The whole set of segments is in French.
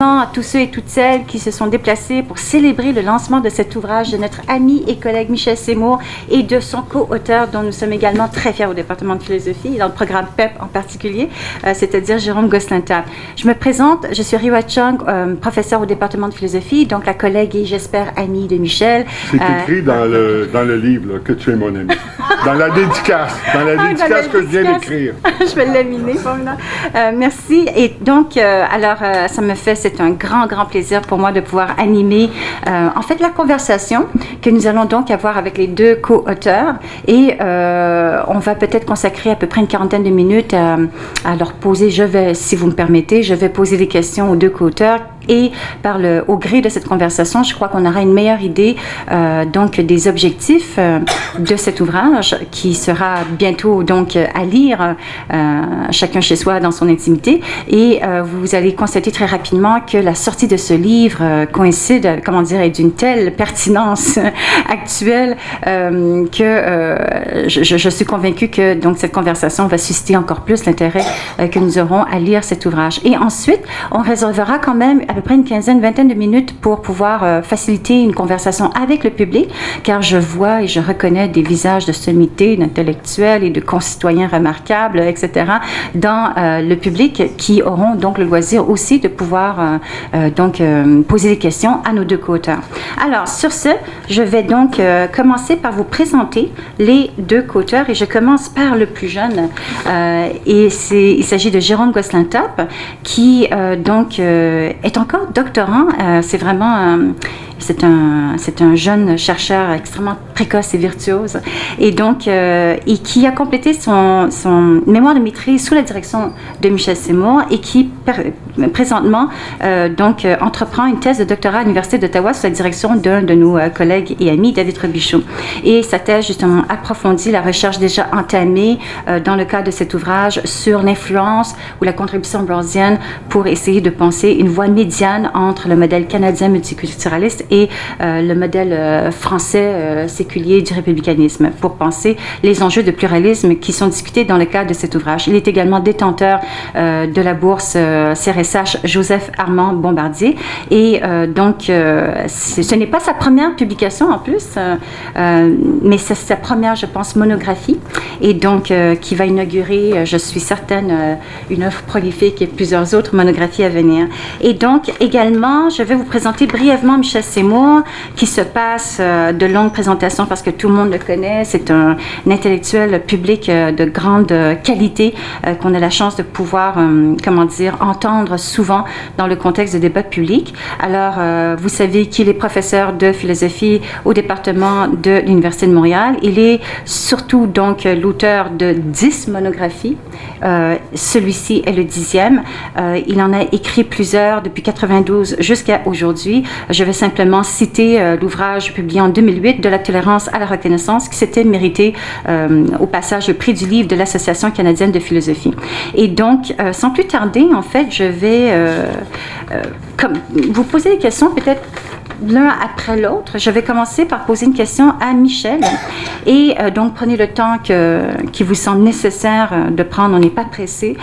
À tous ceux et toutes celles qui se sont déplacés pour célébrer le lancement de cet ouvrage de notre ami et collègue Michel Seymour et de son co-auteur dont nous sommes également très fiers au département de philosophie et dans le programme PEP en particulier, c'est-à-dire Jérôme Gosselin-Table. Je me présente, je suis Riwa Chung, professeure au département de philosophie, donc la collègue et j'espère amie de Michel. C'est écrit dans le livre là, que tu es mon ami. Dans la dédicace, que je viens d'écrire. Je vais le laminer, merci. Et donc, ça me fait, c'est un grand plaisir pour moi de pouvoir animer en fait la conversation que nous allons donc avoir avec les deux co-auteurs et on va peut-être consacrer à peu près une quarantaine de minutes à leur poser, si vous me permettez, je vais poser des questions aux deux co-auteurs et au gré de cette conversation, je crois qu'on aura une meilleure idée donc des objectifs de cet ouvrage qui sera bientôt donc à lire chacun chez soi dans son intimité et vous allez constater très rapidement que la sortie de ce livre coïncide, d'une telle pertinence actuelle que je suis convaincue que donc cette conversation va susciter encore plus l'intérêt que nous aurons à lire cet ouvrage. Et ensuite, on réservera quand même à peu près une vingtaine de minutes pour pouvoir faciliter une conversation avec le public, car je vois et je reconnais des visages de sommité, d'intellectuels et de concitoyens remarquables, etc., dans le public qui auront donc le loisir aussi de pouvoir poser des questions à nos deux co-auteurs. Alors, sur ce, je vais donc commencer par vous présenter les deux co-auteurs et je commence par le plus jeune. Il s'agit de Jérôme Gosselin-Table qui est encore doctorant. C'est vraiment... C'est un jeune chercheur extrêmement précoce et virtuose et donc et qui a complété son mémoire de maîtrise sous la direction de Michel Seymour et qui présentement entreprend une thèse de doctorat à l'Université d'Ottawa sous la direction d'un de nos collègues et amis, David Robichaud. Et sa thèse justement approfondit la recherche déjà entamée dans le cadre de cet ouvrage sur l'influence ou la contribution ambrosienne pour essayer de penser une voie médiane entre le modèle canadien multiculturaliste et le modèle français séculier du républicanisme pour penser les enjeux de pluralisme qui sont discutés dans le cadre de cet ouvrage. Il est également détenteur de la bourse CRSH Joseph Armand Bombardier et ce n'est pas sa première publication en plus, mais c'est sa première, je pense, monographie et donc qui va inaugurer, je suis certaine, une œuvre prolifique et plusieurs autres monographies à venir. Et donc également, je vais vous présenter brièvement Michel Seymour, qui se passe de longues présentations parce que tout le monde le connaît. C'est un intellectuel public de grande qualité qu'on a la chance de pouvoir, entendre souvent dans le contexte de débats publics. Alors, vous savez qu'il est professeur de philosophie au département de l'Université de Montréal. Il est surtout donc l'auteur de 10 monographies. Celui-ci est le 10e. Il en a écrit plusieurs depuis 92 jusqu'à aujourd'hui. Je vais simplement citer l'ouvrage publié en 2008 de la tolérance à la reconnaissance qui s'était mérité au passage le prix du livre de l'Association canadienne de philosophie. Et donc, sans plus tarder, en fait, je vais vous poser des questions peut-être l'un après l'autre. Je vais commencer par poser une question à Michel et donc prenez le temps qui vous semble nécessaire de prendre, on n'est pas pressé.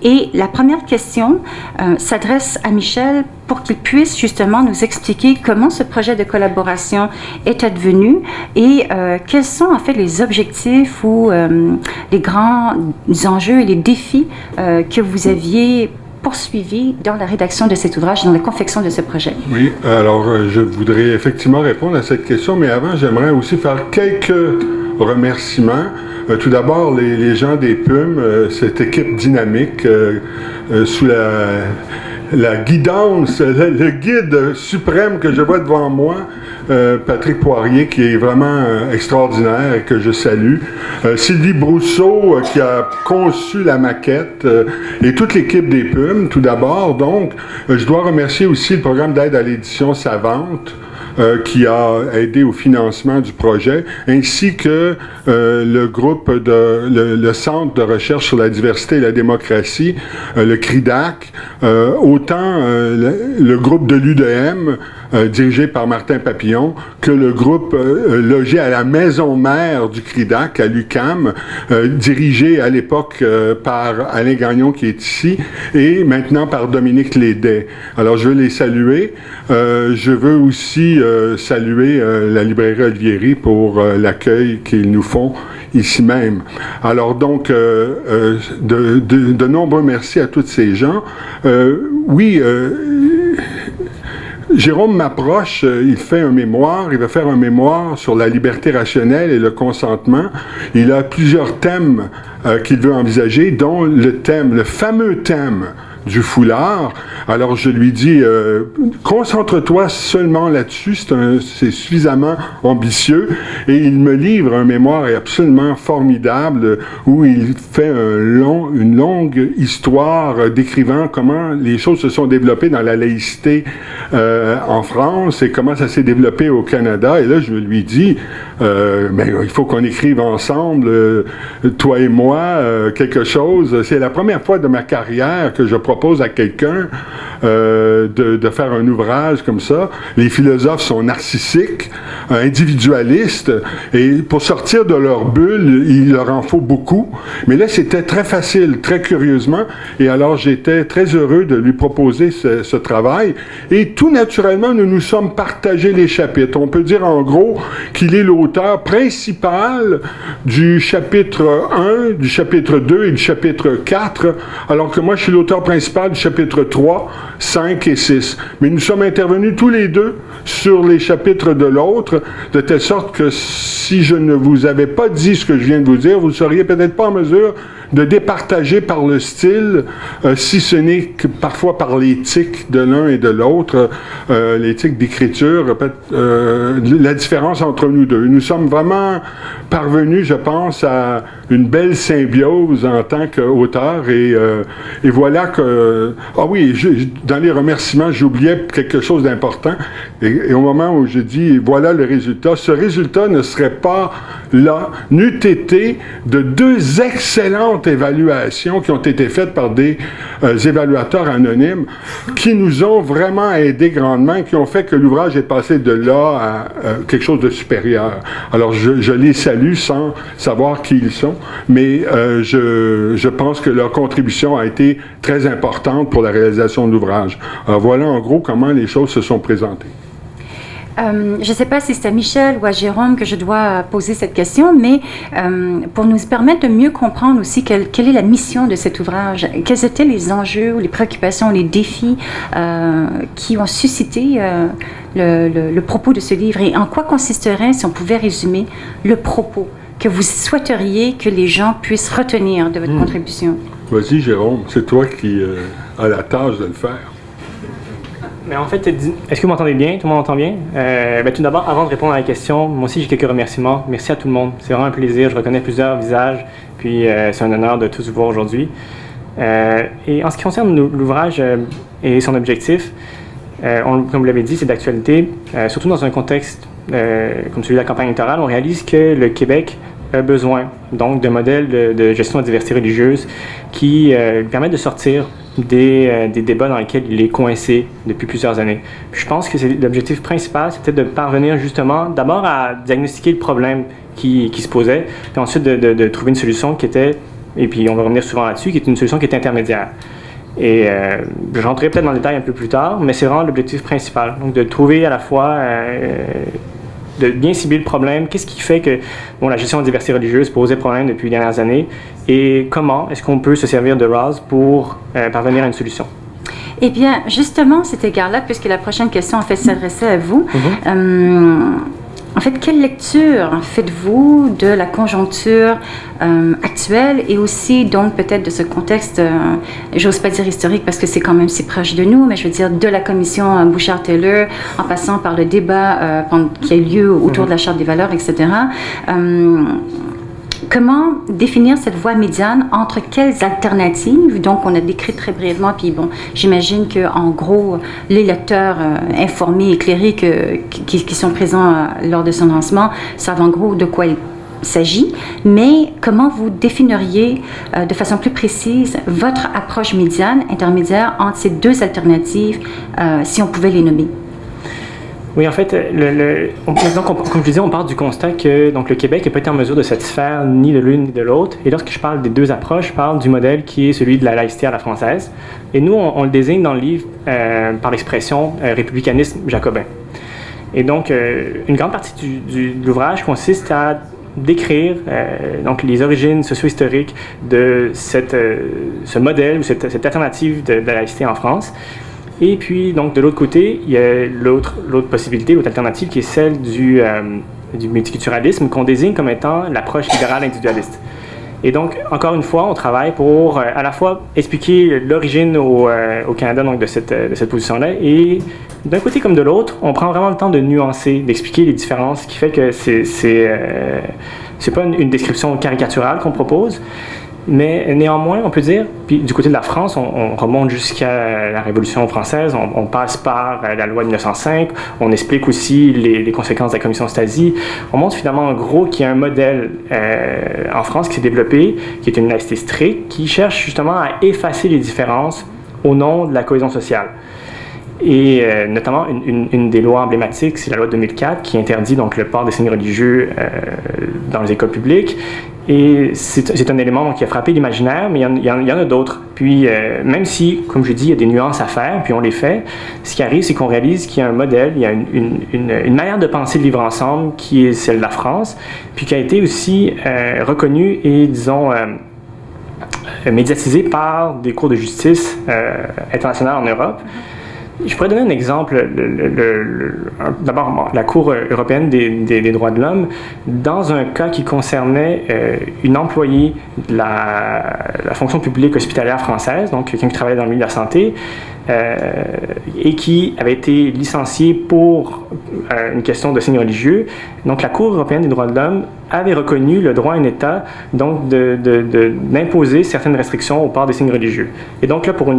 Et la première question s'adresse à Michel pour qu'il puisse justement nous expliquer comment ce projet de collaboration est advenu et quels sont en fait les objectifs ou les grands enjeux et les défis que vous aviez poursuivi dans la rédaction de cet ouvrage, dans la confection de ce projet. Oui, alors je voudrais effectivement répondre à cette question, mais avant, j'aimerais aussi faire quelques remerciements. Tout d'abord, les gens des PUM, cette équipe dynamique sous la guidance, le guide suprême que je vois devant moi, Patrick Poirier, qui est vraiment extraordinaire et que je salue. Sylvie Brousseau, qui a conçu la maquette, et toute l'équipe des PUM, tout d'abord. Donc, je dois remercier aussi le programme d'aide à l'édition savante, qui a aidé au financement du projet, ainsi que le groupe le Centre de recherche sur la diversité et la démocratie, le CRIDAC, autant le groupe de l'UDM, dirigé par Martin Papillon, que le groupe logé à la maison mère du CRIDAC, à l'UQAM, dirigé à l'époque par Alain Gagnon, qui est ici, et maintenant par Dominique Lédet. Alors, je veux les saluer. Je veux aussi saluer la librairie Olivieri pour l'accueil qu'ils nous font ici même. Alors, donc, de nombreux merci à tous ces gens. Oui, Jérôme m'approche, il fait un mémoire, il va faire un mémoire sur la liberté rationnelle et le consentement. Il a plusieurs thèmes qu'il veut envisager, dont le fameux thème du foulard. Alors je lui dis, concentre-toi seulement là-dessus, c'est suffisamment ambitieux, et il me livre un mémoire absolument formidable où il fait une longue histoire décrivant comment les choses se sont développées dans la laïcité en France et comment ça s'est développé au Canada. Et là je lui dis, il faut qu'on écrive ensemble, toi et moi, quelque chose. C'est la première fois de ma carrière que je propose à quelqu'un de faire un ouvrage comme ça. Les philosophes sont narcissiques, individualistes, et pour sortir de leur bulle, il leur en faut beaucoup. Mais là, c'était très facile, très curieusement, et alors j'étais très heureux de lui proposer ce travail. Et tout naturellement, nous nous sommes partagés les chapitres. On peut dire en gros qu'il est l'auteur principal du chapitre 1, du chapitre 2 et du chapitre 4, alors que moi, je suis l'auteur principal du chapitre 3, 5 et 6. Mais nous sommes intervenus tous les deux sur les chapitres de l'autre, de telle sorte que si je ne vous avais pas dit ce que je viens de vous dire, vous ne seriez peut-être pas en mesure de départager par le style, si ce n'est que parfois par l'éthique de l'un et de l'autre, l'éthique d'écriture, la différence entre nous deux. Nous sommes vraiment parvenus, je pense, à une belle symbiose en tant qu'auteur, et voilà que... Ah oui, dans les remerciements, j'oubliais quelque chose d'important, et au moment où je dis, voilà le résultat, ce résultat ne serait pas là, n'eût été de deux excellentes évaluations qui ont été faites par des évaluateurs anonymes qui nous ont vraiment aidés grandement et qui ont fait que l'ouvrage est passé de là à quelque chose de supérieur. Alors, je les salue sans savoir qui ils sont, mais je pense que leur contribution a été très importante pour la réalisation de l'ouvrage. Alors, voilà en gros comment les choses se sont présentées. Je ne sais pas si c'est à Michel ou à Jérôme que je dois poser cette question, mais pour nous permettre de mieux comprendre aussi quelle est la mission de cet ouvrage, quels étaient les enjeux, les préoccupations, les défis qui ont suscité le propos de ce livre, et en quoi consisterait, si on pouvait résumer, le propos que vous souhaiteriez que les gens puissent retenir de votre contribution. Vas-y, Jérôme, c'est toi qui as la tâche de le faire. Mais en fait, est-ce que vous m'entendez bien? Tout le monde m'entend bien? Tout d'abord, avant de répondre à la question, moi aussi j'ai quelques remerciements. Merci à tout le monde. C'est vraiment un plaisir. Je reconnais plusieurs visages. Puis c'est un honneur de tous vous voir aujourd'hui. Et en ce qui concerne l'ouvrage et son objectif, comme vous l'avez dit, c'est d'actualité. Surtout dans un contexte comme celui de la campagne électorale, on réalise que le Québec a besoin donc de modèles de gestion de la diversité religieuse qui permettent de sortir des débats dans lesquels il est coincé depuis plusieurs années. Puis je pense que l'objectif principal, c'était de parvenir justement d'abord à diagnostiquer le problème qui se posait, puis ensuite de trouver une solution qui était, et puis on va revenir souvent là-dessus, qui est une solution qui est intermédiaire. Et je rentrerai peut-être dans le détail un peu plus tard, mais c'est vraiment l'objectif principal. Donc de trouver à la fois, de bien cibler le problème, qu'est-ce qui fait que la gestion de la diversité religieuse posait problème depuis les dernières années, et comment est-ce qu'on peut se servir de RAS pour parvenir à une solution. Eh bien, justement, à cet égard-là, puisque la prochaine question, en fait, s'adressait à vous, en fait, quelle lecture faites-vous de la conjoncture actuelle et aussi, donc, peut-être de ce contexte, j'ose pas dire historique parce que c'est quand même si proche de nous, mais je veux dire de la commission Bouchard-Taylor, en passant par le débat qui a eu lieu autour de la Charte des valeurs, etc. comment définir cette voie médiane entre quelles alternatives? Donc, on a décrit très brièvement, puis bon, j'imagine qu'en gros, les lecteurs informés, éclairés qui sont présents lors de son lancement savent en gros de quoi il s'agit, mais comment vous définiriez de façon plus précise votre approche médiane, intermédiaire entre ces deux alternatives, si on pouvait les nommer? Oui, en fait, comme je disais, on part du constat que donc, le Québec n'a pas été en mesure de satisfaire ni de l'une ni de l'autre. Et lorsque je parle des deux approches, je parle du modèle qui est celui de la laïcité à la française. Et nous, on le désigne dans le livre par l'expression républicanisme jacobin. Et donc, une grande partie de l'ouvrage consiste à décrire donc les origines socio-historiques de ce modèle ou cette alternative de la laïcité en France. Et puis, donc, de l'autre côté, il y a l'autre possibilité, l'autre alternative, qui est celle du multiculturalisme, qu'on désigne comme étant l'approche libérale individualiste. Et donc, encore une fois, on travaille pour à la fois expliquer l'origine au Canada donc, de cette position-là, et d'un côté comme de l'autre, on prend vraiment le temps de nuancer, d'expliquer les différences, ce qui fait que c'est pas une description caricaturale qu'on propose, mais néanmoins, on peut dire, puis du côté de la France, on remonte jusqu'à la Révolution française, on passe par la loi de 1905, on explique aussi les conséquences de la commission Stasi. On montre finalement en gros qu'il y a un modèle en France qui s'est développé, qui est une laïcité stricte, qui cherche justement à effacer les différences au nom de la cohésion sociale. Et notamment, une des lois emblématiques, c'est la loi de 2004, qui interdit donc le port des signes religieux dans les écoles publiques. Et c'est un élément donc, qui a frappé l'imaginaire, mais il y en a d'autres. Puis, même si, comme je dis, il y a des nuances à faire, puis on les fait, ce qui arrive, c'est qu'on réalise qu'il y a un modèle, il y a une manière de penser le vivre ensemble qui est celle de la France, puis qui a été aussi reconnue et, disons, médiatisée par des cours de justice internationales en Europe. Je pourrais donner un exemple. D'abord, la Cour européenne des droits de l'homme, dans un cas qui concernait une employée de la fonction publique hospitalière française, donc quelqu'un qui travaillait dans le milieu de la santé, et qui avait été licenciée pour une question de signes religieux. Donc, la Cour européenne des droits de l'homme avait reconnu le droit à un État donc d'imposer certaines restrictions au port des signes religieux. Et donc là, pour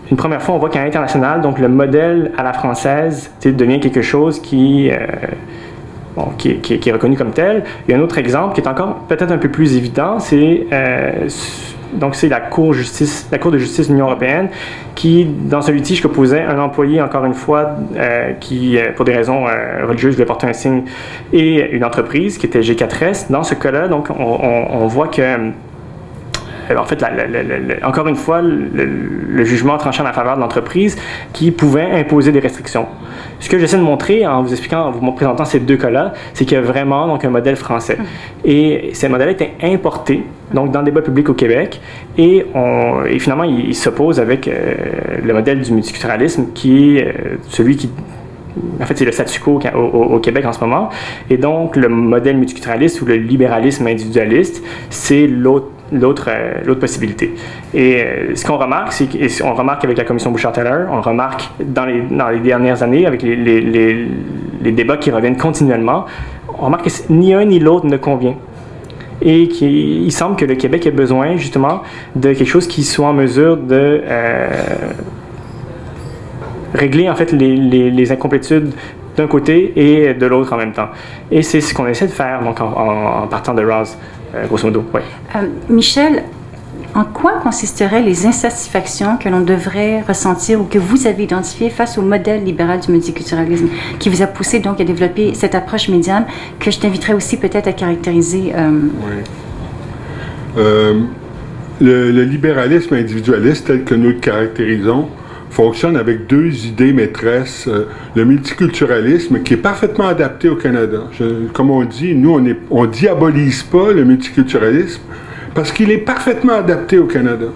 une première fois, on voit qu'à l'international, donc le modèle à la française devient quelque chose qui est reconnu comme tel. Il y a un autre exemple qui est encore peut-être un peu plus évident, c'est la Cour de justice de l'Union européenne qui, dans un litige qu'opposait un employé, encore une fois, qui, pour des raisons religieuses, voulait porter un signe, et une entreprise qui était G4S. Dans ce cas-là, donc, on voit que en fait, encore une fois, le jugement tranchant en faveur de l'entreprise qui pouvait imposer des restrictions. Ce que j'essaie de montrer en vous présentant ces deux cas-là, c'est qu'il y a vraiment donc, un modèle français. Et ce modèle était importé donc, dans le débat public au Québec et finalement, il s'oppose avec le modèle du multiculturalisme qui est celui qui... En fait, c'est le statu quo au Québec en ce moment. Et donc, le modèle multiculturaliste ou le libéralisme individualiste, c'est l'autre possibilité. Et ce qu'on remarque, on remarque avec la commission Bouchard-Taylor, on le remarque dans les dernières années avec les débats qui reviennent continuellement, on remarque que ni un ni l'autre ne convient. Et il semble que le Québec ait besoin justement de quelque chose qui soit en mesure de régler en fait les incomplétudes d'un côté et de l'autre en même temps. Et c'est ce qu'on essaie de faire donc en partant de Rawls, grosso modo. Ouais. Michel, en quoi consisteraient les insatisfactions que l'on devrait ressentir ou que vous avez identifiées face au modèle libéral du multiculturalisme qui vous a poussé donc à développer cette approche médiane que je t'inviterais aussi peut-être à caractériser? Oui. Le libéralisme individualiste tel que nous le caractérisons fonctionne avec deux idées maîtresses. Le multiculturalisme qui est parfaitement adapté au Canada. Comme on dit, nous, on diabolise pas le multiculturalisme parce qu'il est parfaitement adapté au Canada.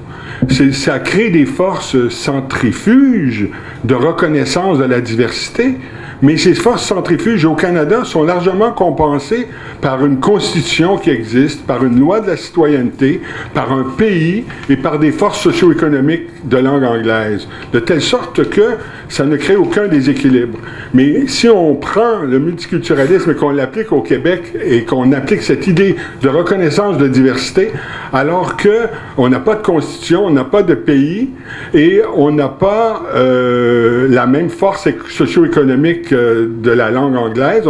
Ça crée des forces centrifuges de reconnaissance de la diversité, Mais ces forces centrifuges au Canada sont largement compensées par une constitution qui existe, par une loi de la citoyenneté, par un pays et par des forces socio-économiques de langue anglaise, de telle sorte que ça ne crée aucun déséquilibre. Mais si on prend le multiculturalisme et qu'on l'applique au Québec et qu'on applique cette idée de reconnaissance de diversité, alors qu'on n'a pas de constitution, on n'a pas de pays et on n'a pas la même force socio-économique de la langue anglaise,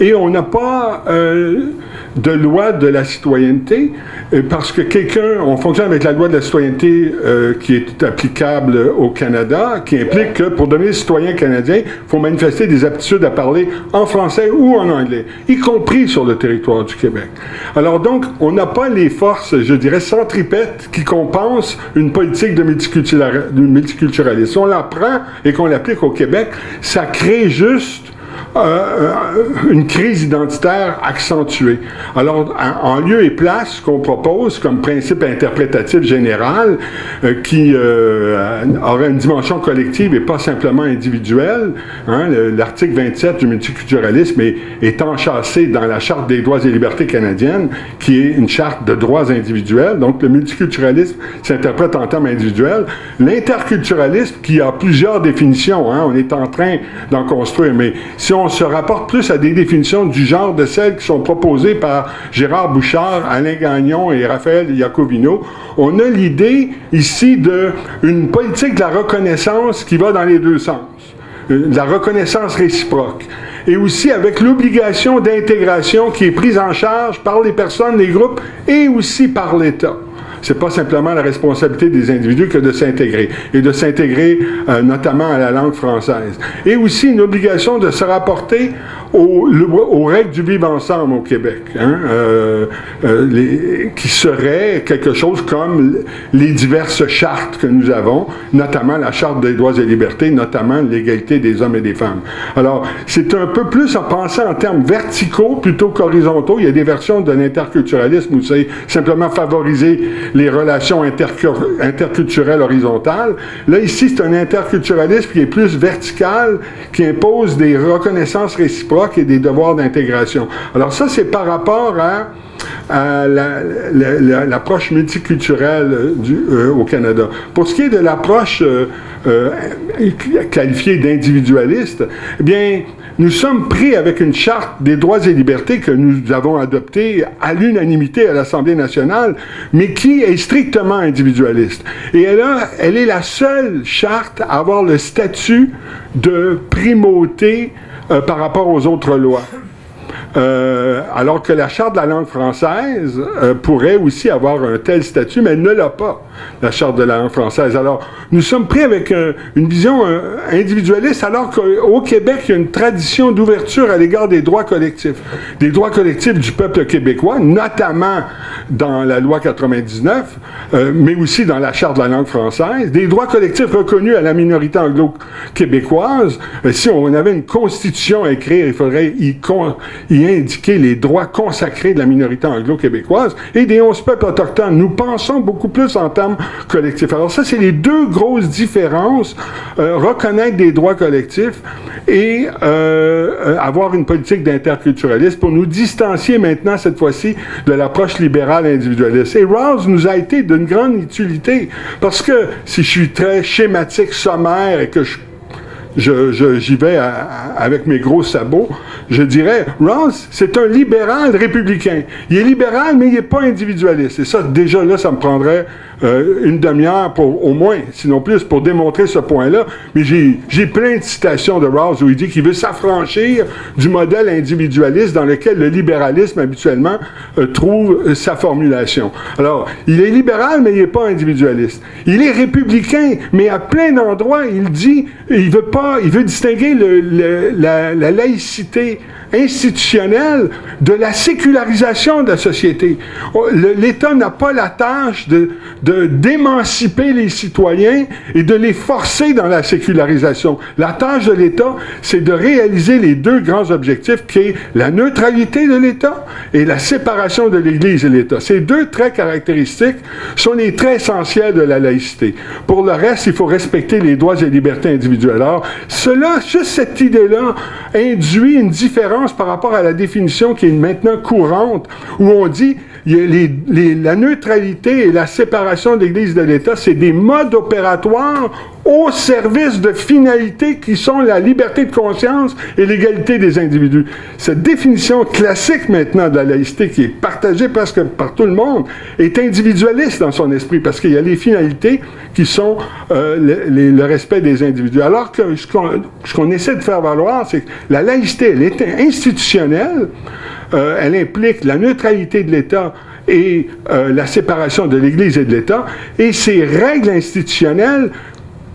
et on n'a pas de loi de la citoyenneté, parce que on fonctionne avec la loi de la citoyenneté qui est applicable au Canada, qui implique que pour devenir citoyen canadien, il faut manifester des aptitudes à parler en français ou en anglais, y compris sur le territoire du Québec. Alors donc, on n'a pas les forces, je dirais, centripètes qui compensent une politique de multiculturalisme. Si on la prend et qu'on l'applique au Québec, ça crée juste une crise identitaire accentuée. Alors, en lieu et place, ce qu'on propose comme principe interprétatif général, qui aurait une dimension collective et pas simplement individuelle, hein, l'article 27 du multiculturalisme est enchâssé dans la Charte des droits et libertés canadiennes, qui est une charte de droits individuels. Donc, le multiculturalisme s'interprète en termes individuels. L'interculturalisme, qui a plusieurs définitions, hein, on est en train d'en construire, mais si on se rapporte plus à des définitions du genre de celles qui sont proposées par Gérard Bouchard, Alain Gagnon et Raphaël Iacovino, on a l'idée ici d'une politique de la reconnaissance qui va dans les deux sens, de la reconnaissance réciproque, et aussi avec l'obligation d'intégration qui est prise en charge par les personnes, les groupes, et aussi par l'État. C'est pas simplement la responsabilité des individus que de s'intégrer, et de s'intégrer notamment à la langue française. Et aussi une obligation de se rapporter aux règles du vivre ensemble au Québec, hein, qui seraient quelque chose comme les diverses chartes que nous avons, notamment la Charte des droits et libertés, notamment l'égalité des hommes et des femmes. Alors, c'est un peu plus à penser en termes verticaux plutôt qu'horizontaux. Il y a des versions de l'interculturalisme où c'est simplement favoriser les relations interculturelles horizontales. Là, ici, c'est un interculturalisme qui est plus vertical, qui impose des reconnaissances réciproques et des devoirs d'intégration. Alors ça, c'est par rapport à l'approche multiculturelle au Canada. Pour ce qui est de l'approche qualifiée d'individualiste, eh bien, nous sommes pris avec une charte des droits et libertés que nous avons adoptée à l'unanimité à l'Assemblée nationale, mais qui est strictement individualiste. Et elle est la seule charte à avoir le statut de primauté par rapport aux autres lois. Alors que la Charte de la langue française pourrait aussi avoir un tel statut, mais elle ne l'a pas, la Charte de la langue française. Alors, nous sommes pris avec une vision individualiste, alors qu'au Québec, il y a une tradition d'ouverture à l'égard des droits collectifs du peuple québécois, notamment dans la loi 99, mais aussi dans la Charte de la langue française, des droits collectifs reconnus à la minorité anglo-québécoise. Si on avait une constitution à écrire, il faudrait y indiquer les droits consacrés de la minorité anglo-québécoise et des 11 peuples autochtones. Nous pensons beaucoup plus en termes collectifs. Alors ça, c'est les deux grosses différences, reconnaître des droits collectifs et avoir une politique d'interculturalisme pour nous distancier maintenant, cette fois-ci, de l'approche libérale individualiste. Et Rawls nous a été d'une grande utilité, parce que si je suis très schématique, sommaire, et que j'y vais avec mes gros sabots, je dirais, Rawls, c'est un libéral républicain. Il est libéral, mais il n'est pas individualiste. Et ça, déjà là, ça me prendrait une demi-heure, au moins, sinon plus, pour démontrer ce point-là. Mais j'ai plein de citations de Rawls où il dit qu'il veut s'affranchir du modèle individualiste dans lequel le libéralisme, habituellement, trouve sa formulation. Alors, il est libéral, mais il n'est pas individualiste. Il est républicain, mais à plein d'endroits, il dit, il veut distinguer la laïcité institutionnelle de la sécularisation de la société. L'État n'a pas la tâche d'émanciper les citoyens et de les forcer dans la sécularisation. La tâche de l'État, c'est de réaliser les deux grands objectifs qui est la neutralité de l'État et la séparation de l'Église et l'État. Ces deux traits caractéristiques sont les traits essentiels de la laïcité. Pour le reste, il faut respecter les droits et libertés individuelles. Alors, juste cette idée-là induit une différence par rapport à la définition qui est maintenant courante, où on dit la neutralité et la séparation de l'Église de l'État, c'est des modes opératoires au service de finalités qui sont la liberté de conscience et l'égalité des individus. Cette définition classique maintenant de la laïcité, qui est partagée presque par tout le monde, est individualiste dans son esprit, parce qu'il y a les finalités qui sont le respect des individus. Alors que ce qu'on essaie de faire valoir, c'est que la laïcité, elle est institutionnelle, elle implique la neutralité de l'État et la séparation de l'Église et de l'État, et ces règles institutionnelles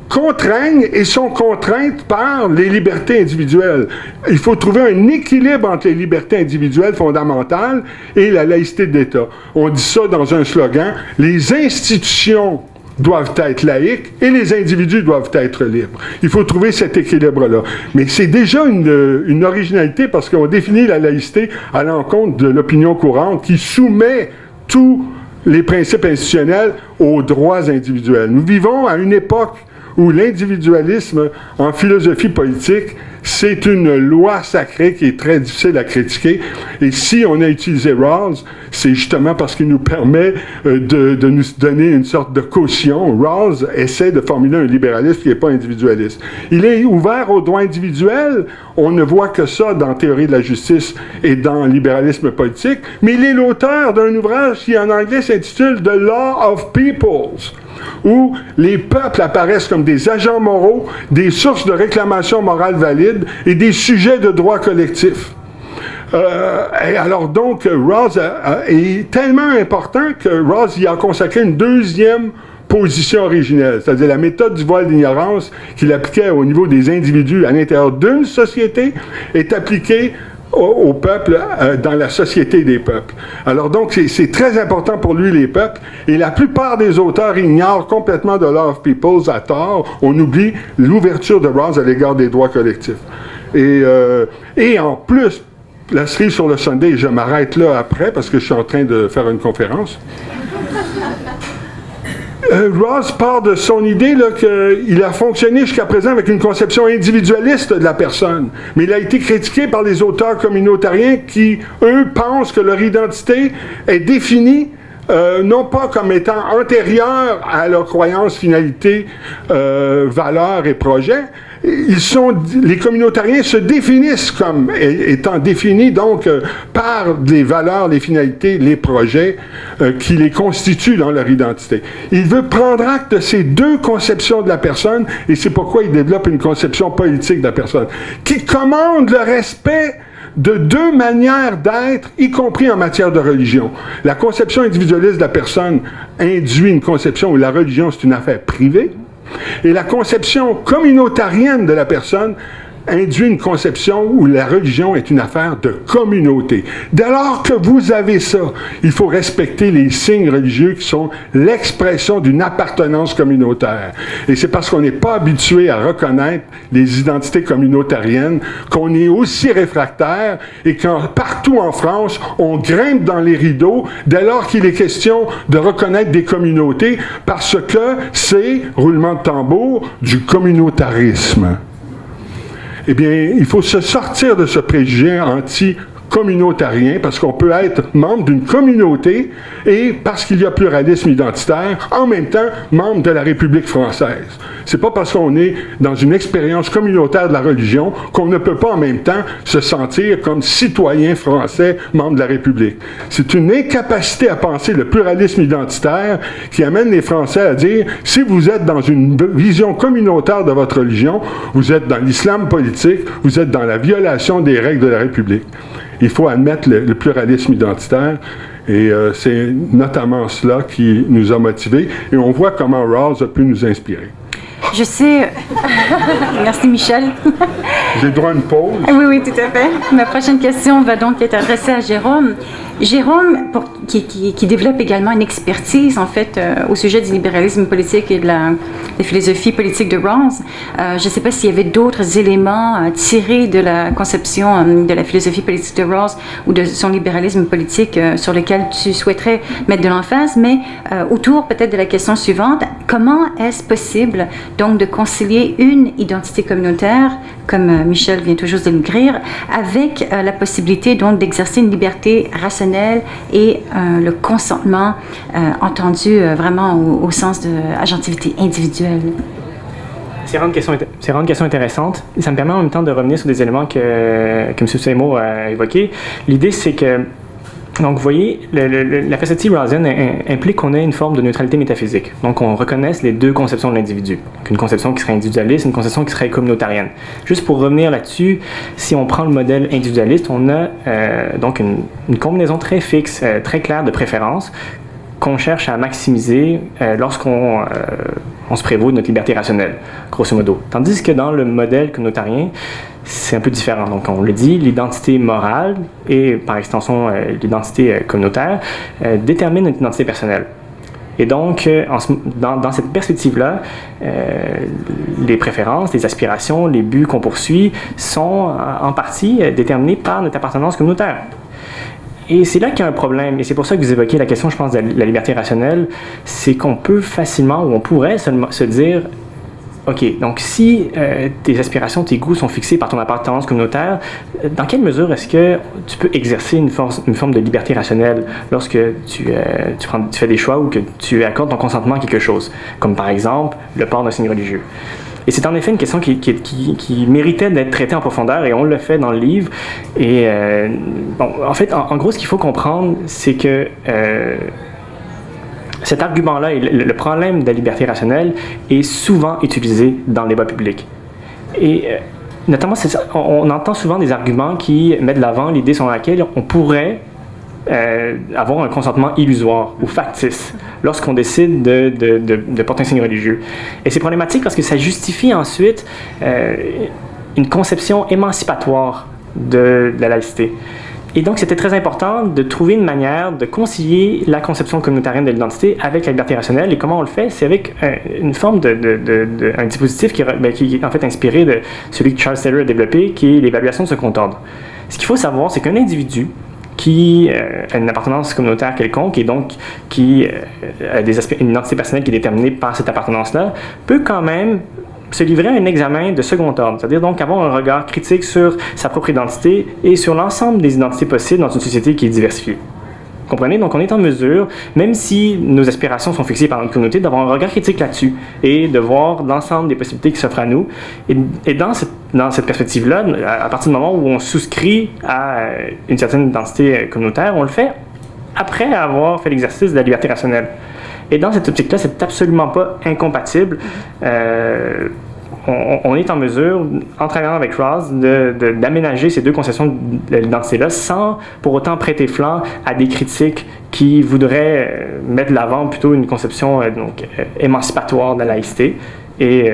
contraignent et sont contraintes par les libertés individuelles. Il faut trouver un équilibre entre les libertés individuelles fondamentales et la laïcité de l'État. On dit ça dans un slogan, les institutions doivent être laïques et les individus doivent être libres. Il faut trouver cet équilibre-là. Mais c'est déjà une originalité parce qu'on définit la laïcité à l'encontre de l'opinion courante qui soumet tous les principes institutionnels aux droits individuels. Nous vivons à une époque où l'individualisme en philosophie politique, c'est une loi sacrée qui est très difficile à critiquer. Et si on a utilisé Rawls, c'est justement parce qu'il nous permet de nous donner une sorte de caution. Rawls essaie de formuler un libéralisme qui n'est pas individualiste. Il est ouvert aux droits individuels. On ne voit que ça dans Théorie de la justice et dans Libéralisme politique. Mais il est l'auteur d'un ouvrage qui, en anglais, s'intitule « The Law of Peoples », où les peuples apparaissent comme des agents moraux, des sources de réclamation morale valide et des sujets de droit collectif. Et alors donc, Rawls est tellement important que Rawls y a consacré une deuxième position originelle, c'est-à-dire la méthode du voile d'ignorance qu'il appliquait au niveau des individus à l'intérieur d'une société est appliquée au peuple dans la société des peuples. Alors donc, c'est très important pour lui, les peuples, et la plupart des auteurs ignorent complètement The Law of Peoples à tort. On oublie l'ouverture de Rawls à l'égard des droits collectifs. Et en plus, la série sur le Sunday, je m'arrête là après parce que je suis en train de faire une conférence. Rawls part de son idée qu'il a fonctionné jusqu'à présent avec une conception individualiste de la personne. Mais il a été critiqué par les auteurs communautariens qui, eux, pensent que leur identité est définie non pas comme étant antérieure à leur croyance, finalité, valeur et projet. Les communautariens se définissent comme étant définis donc par les valeurs, les finalités, les projets qui les constituent dans leur identité. Il veut prendre acte de ces deux conceptions de la personne et c'est pourquoi il développe une conception politique de la personne qui commande le respect de deux manières d'être, y compris en matière de religion. La conception individualiste de la personne induit une conception où la religion c'est une affaire privée. Et la conception communautarienne de la personne induit une conception où la religion est une affaire de communauté. Dès lors que vous avez ça, il faut respecter les signes religieux qui sont l'expression d'une appartenance communautaire. Et c'est parce qu'on n'est pas habitué à reconnaître les identités communautariennes qu'on est aussi réfractaire et quand partout en France, on grimpe dans les rideaux dès lors qu'il est question de reconnaître des communautés parce que c'est, roulement de tambour, du communautarisme. Eh bien, il faut se sortir de ce préjugé anti-communautarien parce qu'on peut être membre d'une communauté et parce qu'il y a pluralisme identitaire, en même temps, membre de la République française. C'est pas parce qu'on est dans une expérience communautaire de la religion qu'on ne peut pas en même temps se sentir comme citoyen français, membre de la République. C'est une incapacité à penser le pluralisme identitaire qui amène les Français à dire, si vous êtes dans une vision communautaire de votre religion, vous êtes dans l'islam politique, vous êtes dans la violation des règles de la République. Il faut admettre le pluralisme identitaire. Et c'est notamment cela qui nous a motivés. Et on voit comment Rawls a pu nous inspirer. Je sais. Merci, Michel. J'ai le droit à une pause. Oui, tout à fait. Ma prochaine question va donc être adressée à Jérôme. Jérôme, qui développe également une expertise, en fait, au sujet du libéralisme politique et de la philosophie politique de Rawls. Je ne sais pas s'il y avait d'autres éléments tirés de la conception de la philosophie politique de Rawls ou de son libéralisme politique sur lequel tu souhaiterais mettre de l'emphase, mais autour peut-être de la question suivante, comment est-ce possible donc de concilier une identité communautaire, comme Michel vient tout juste de l'écrire, avec la possibilité donc d'exercer une liberté rationnelle et le consentement entendu vraiment au sens de agentivité individuelle? C'est vraiment une question intéressante. Ça me permet en même temps de revenir sur des éléments que M. Seymour a évoqués. L'idée, c'est que, donc, vous voyez, la perspective rawlsienne implique qu'on ait une forme de neutralité métaphysique. Donc, on reconnaisse les deux conceptions de l'individu. Une conception qui serait individualiste, une conception qui serait communautarienne. Juste pour revenir là-dessus, si on prend le modèle individualiste, on a donc une combinaison très fixe, très claire de préférences qu'on cherche à maximiser lorsqu'on se prévaut de notre liberté rationnelle, grosso modo. Tandis que dans le modèle communautarien, c'est un peu différent. Donc, on le dit, l'identité morale et, par extension, l'identité communautaire détermine notre identité personnelle. Et donc, dans cette perspective-là, les préférences, les aspirations, les buts qu'on poursuit sont en partie déterminés par notre appartenance communautaire. Et c'est là qu'il y a un problème, et c'est pour ça que vous évoquez la question, je pense, de la liberté rationnelle, c'est qu'on peut facilement, ou on pourrait se dire, OK, donc si tes aspirations, tes goûts sont fixés par ton appartenance communautaire, dans quelle mesure est-ce que tu peux exercer une forme de liberté rationnelle lorsque tu fais des choix ou que tu accordes ton consentement à quelque chose, comme par exemple le port d'un signe religieux? Et c'est en effet une question qui méritait d'être traitée en profondeur, et on le fait dans le livre. Et en fait, en gros, ce qu'il faut comprendre, c'est que cet argument-là, le problème de la liberté rationnelle, est souvent utilisé dans le débat public. Et notamment, on entend souvent des arguments qui mettent de l'avant l'idée selon laquelle on pourrait avoir un consentement illusoire ou factice lorsqu'on décide de porter un signe religieux. Et c'est problématique parce que ça justifie ensuite une conception émancipatoire de la laïcité. Et donc, c'était très important de trouver une manière de concilier la conception communautarienne de l'identité avec la liberté rationnelle. Et comment on le fait? C'est avec une forme un dispositif qui est en fait inspiré de celui que Charles Taylor a développé, qui est l'évaluation de second ordre. Ce qu'il faut savoir, c'est qu'un individu qui a une appartenance communautaire quelconque et donc qui a une identité personnelle qui est déterminée par cette appartenance-là, peut quand même se livrer à un examen de second ordre, c'est-à-dire donc avoir un regard critique sur sa propre identité et sur l'ensemble des identités possibles dans une société qui est diversifiée. Vous comprenez? Donc on est en mesure, même si nos aspirations sont fixées par notre communauté, d'avoir un regard critique là-dessus et de voir l'ensemble des possibilités qui s'offrent à nous. Et dans cette perspective-là, à partir du moment où on souscrit à une certaine identité communautaire, on le fait après avoir fait l'exercice de la liberté rationnelle. Et dans cette optique-là, c'est absolument pas incompatible. On est en mesure, en travaillant avec Rawls, d'aménager ces deux conceptions de l'identité-là sans pour autant prêter flanc à des critiques qui voudraient mettre de l'avant plutôt une conception émancipatoire de la laïcité. Et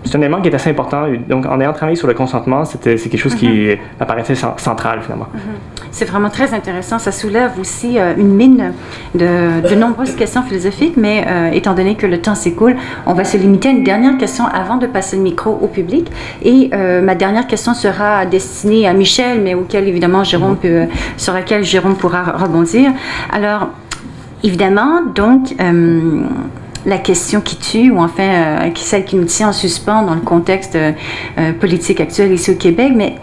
c'est un élément qui est assez important. Donc, en ayant travaillé sur le consentement, c'est quelque chose qui apparaissait central, finalement. C'est vraiment très intéressant. Ça soulève aussi une mine de nombreuses questions philosophiques, mais étant donné que le temps s'écoule, on va se limiter à une dernière question avant de passer le micro au public. Et ma dernière question sera destinée à Michel, mais évidemment, sur laquelle Jérôme pourra rebondir. Alors, évidemment, donc, la question qui tue, ou enfin celle qui nous tient en suspens dans le contexte politique actuel ici au Québec, mais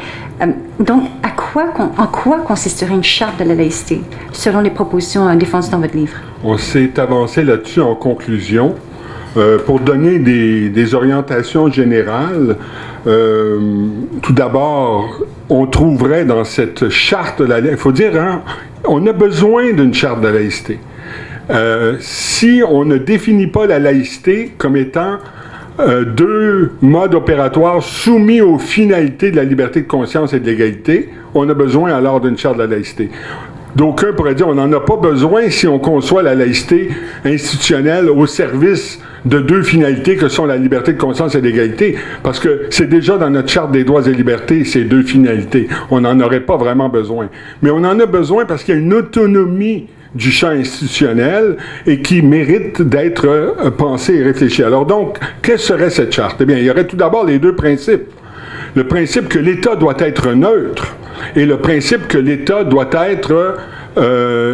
donc en quoi consisterait une charte de la laïcité, selon les propositions défendues dans votre livre? On s'est avancé là-dessus en conclusion. Pour donner des orientations générales, tout d'abord, on trouverait dans cette charte de la laïcité, il faut dire, on a besoin d'une charte de laïcité. Si on ne définit pas la laïcité comme étant deux modes opératoires soumis aux finalités de la liberté de conscience et de l'égalité, on a besoin alors d'une charte de la laïcité. d'aucuns pourraient dire on n'en a pas besoin si on conçoit la laïcité institutionnelle au service de deux finalités que sont la liberté de conscience et l'égalité, parce que c'est déjà dans notre charte des droits et libertés ces deux finalités. On n'en aurait pas vraiment besoin. Mais on en a besoin parce qu'il y a une autonomie du champ institutionnel et qui mérite d'être pensée et réfléchie. Alors donc, quelle serait cette charte? Eh bien, il y aurait tout d'abord les deux principes. Le principe que l'État doit être neutre et le principe que l'État doit être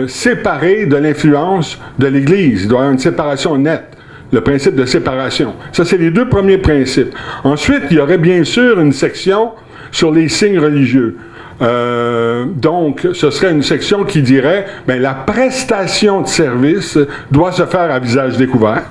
séparé de l'influence de l'Église. Il doit y avoir une séparation nette. Le principe de séparation. Ça, c'est les deux premiers principes. Ensuite, il y aurait bien sûr une section sur les signes religieux. Donc, ce serait une section qui dirait, bien, la prestation de service doit se faire à visage découvert.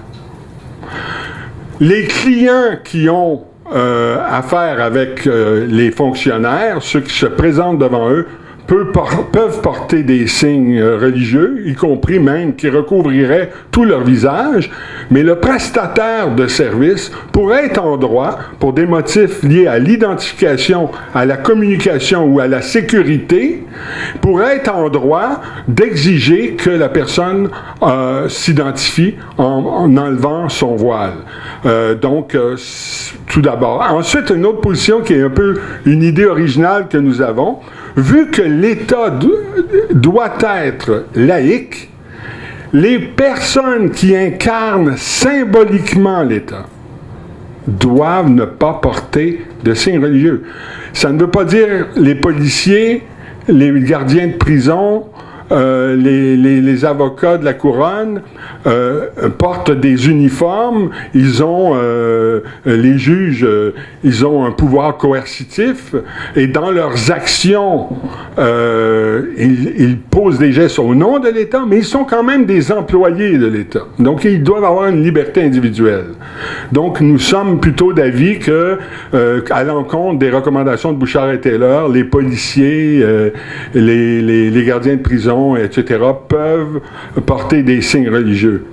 Les clients qui ont affaire avec les fonctionnaires, ceux qui se présentent devant eux, peuvent porter des signes religieux, y compris même qui recouvriraient tout leur visage, mais le prestataire de service pourrait être en droit, pour des motifs liés à l'identification, à la communication ou à la sécurité, pourrait être en droit d'exiger que la personne s'identifie en enlevant son voile. Donc, tout d'abord. Ensuite, une autre position qui est un peu une idée originale que nous avons, vu que l'État doit être laïque, les personnes qui incarnent symboliquement l'État doivent ne pas porter de signes religieux. Ça ne veut pas dire les policiers, les gardiens de prison, les avocats de la couronne portent des uniformes, ils ont les juges, ils ont un pouvoir coercitif et dans leurs actions ils posent des gestes au nom de l'État, mais ils sont quand même des employés de l'État. Donc ils doivent avoir une liberté individuelle. Donc nous sommes plutôt d'avis que à l'encontre des recommandations de Bouchard et Taylor, les policiers, les gardiens de prison, etc., peuvent porter des signes religieux.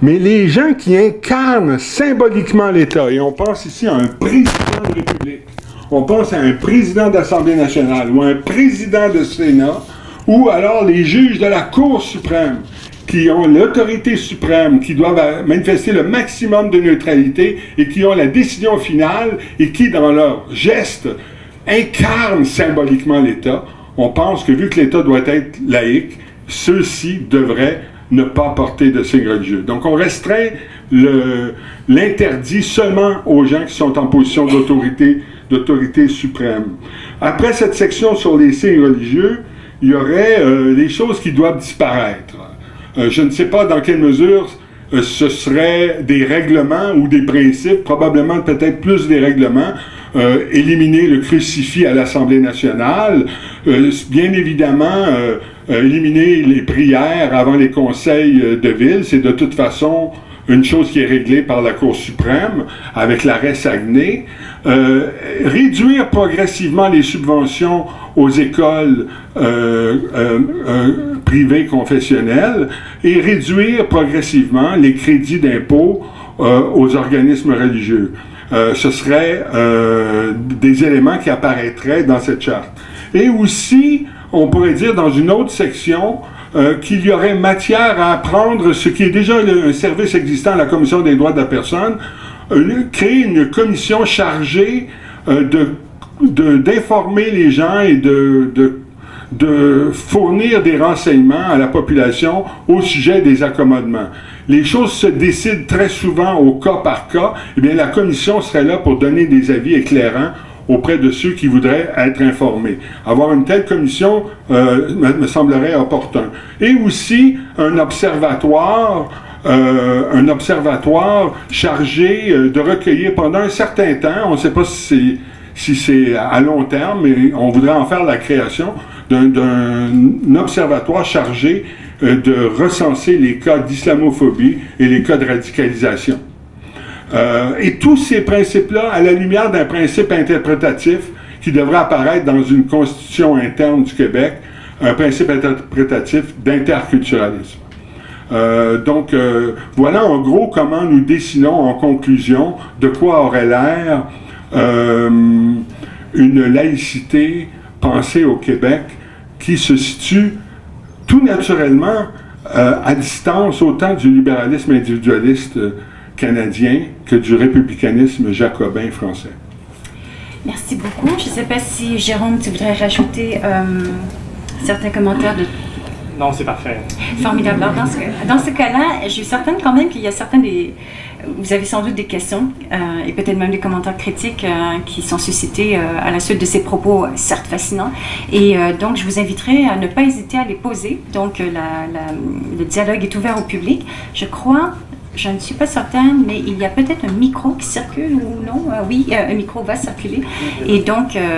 Mais les gens qui incarnent symboliquement l'État, et on pense ici à un président de République, on pense à un président d'Assemblée nationale, ou un président de Sénat, ou alors les juges de la Cour suprême, qui ont l'autorité suprême, qui doivent manifester le maximum de neutralité, et qui ont la décision finale, et qui, dans leurs gestes, incarnent symboliquement l'État. On pense que vu que l'État doit être laïque, ceux-ci devraient ne pas porter de signes religieux. Donc on restreint l'interdit seulement aux gens qui sont en position d'autorité suprême. Après cette section sur les signes religieux, il y aurait les choses qui doivent disparaître. Je ne sais pas dans quelle mesure ce seraient des règlements ou des principes, probablement peut-être plus des règlements, éliminer le crucifix à l'Assemblée nationale, bien évidemment éliminer les prières avant les conseils de ville, c'est de toute façon une chose qui est réglée par la Cour suprême avec l'arrêt Saguenay, réduire progressivement les subventions aux écoles privées confessionnelles et réduire progressivement les crédits d'impôt aux organismes religieux. Ce seraient des éléments qui apparaîtraient dans cette charte. Et aussi, on pourrait dire dans une autre section qu'il y aurait matière à apprendre ce qui est déjà un service existant à la Commission des droits de la personne, créer une commission chargée d'informer les gens et de fournir des renseignements à la population au sujet des accommodements. Les choses se décident très souvent au cas par cas. Eh bien, la commission serait là pour donner des avis éclairants auprès de ceux qui voudraient être informés. Avoir une telle commission me semblerait opportun. Et aussi un observatoire chargé de recueillir pendant un certain temps, on ne sait pas si c'est à long terme, mais on voudrait en faire la création d'un observatoire chargé de recenser les cas d'islamophobie et les cas de radicalisation. Et tous ces principes-là, à la lumière d'un principe interprétatif qui devrait apparaître dans une constitution interne du Québec, un principe interprétatif d'interculturalisme. Donc, voilà en gros comment nous dessinons en conclusion de quoi aurait l'air une laïcité pensée au Québec qui se situe tout naturellement à distance autant du libéralisme individualiste canadien que du républicanisme jacobin français. Merci beaucoup. Je ne sais pas si, Jérôme, tu voudrais rajouter certains commentaires de... Non, c'est parfait. Formidable. Alors, dans ce cas-là, je suis certaine quand même qu'il y a certains des... Vous avez sans doute des questions et peut-être même des commentaires critiques qui sont suscités à la suite de ces propos, certes fascinants. Et donc, je vous inviterai à ne pas hésiter à les poser. Donc, le dialogue est ouvert au public. Je crois... Je ne suis pas certaine, mais il y a peut-être un micro qui circule ou non? Oui, un micro va circuler. Et donc,